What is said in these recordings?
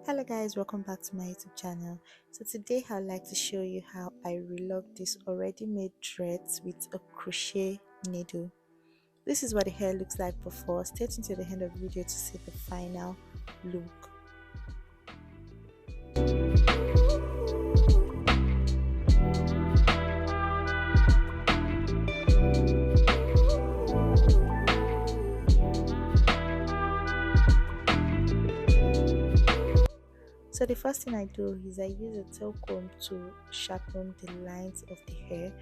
Hello guys, welcome back to my YouTube channel. So today I'd like to show you how I relock this already made dreads with a crochet needle. This is what the hair looks like before. Stay tuned to the end of the video to see the final look. So the first thing I do is I use a tail comb to sharpen the lines of the hair.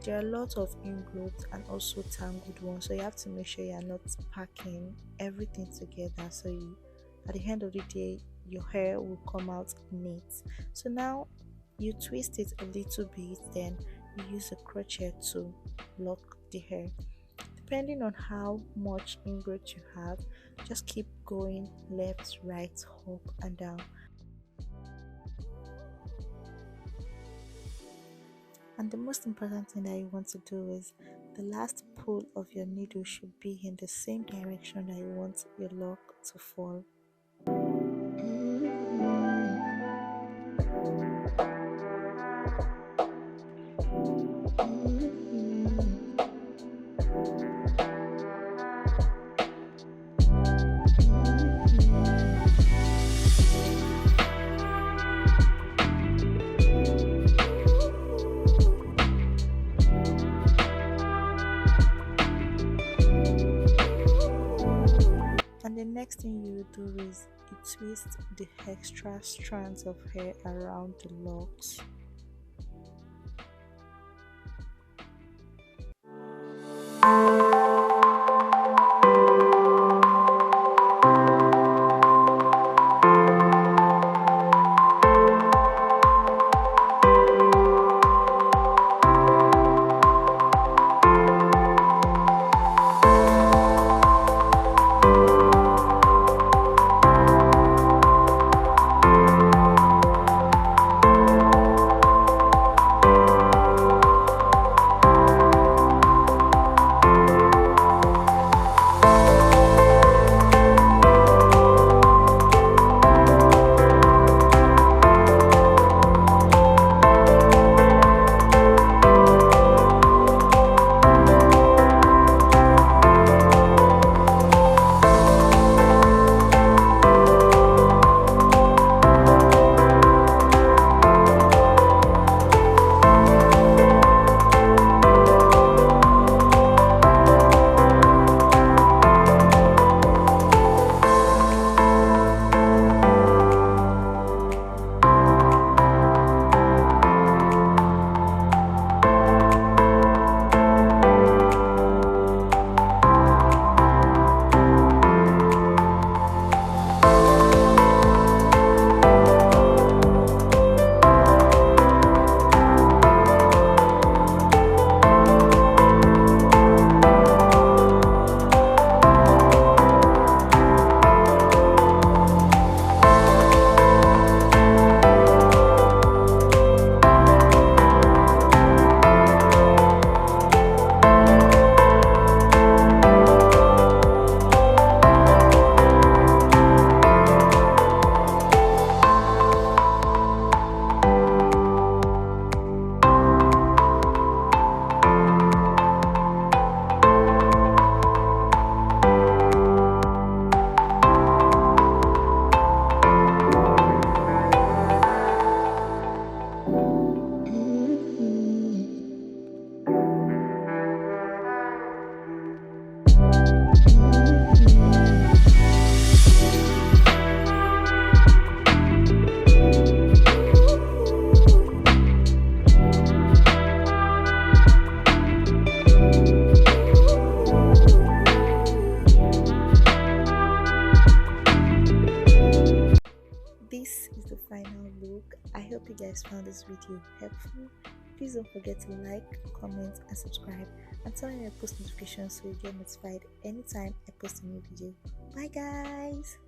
There are a lot of ingrowth and also tangled ones, so you have to make sure you are not packing everything together, so at the end of the day your hair will come out neat. So now you twist it a little bit, then you use a crochet to lock the hair. Depending on how much ingrowth you have, just keep going left, right, up and down. And the most important thing that you want to do is the last pull of your needle should be in the same direction that you want your lock to fall. And the next thing you do is you twist the extra strands of hair around the locks. This is the final look. I hope you guys found this video helpful. Please don't forget to like, comment and subscribe, and turn on your post notifications so you get notified anytime I post a new video. Bye guys.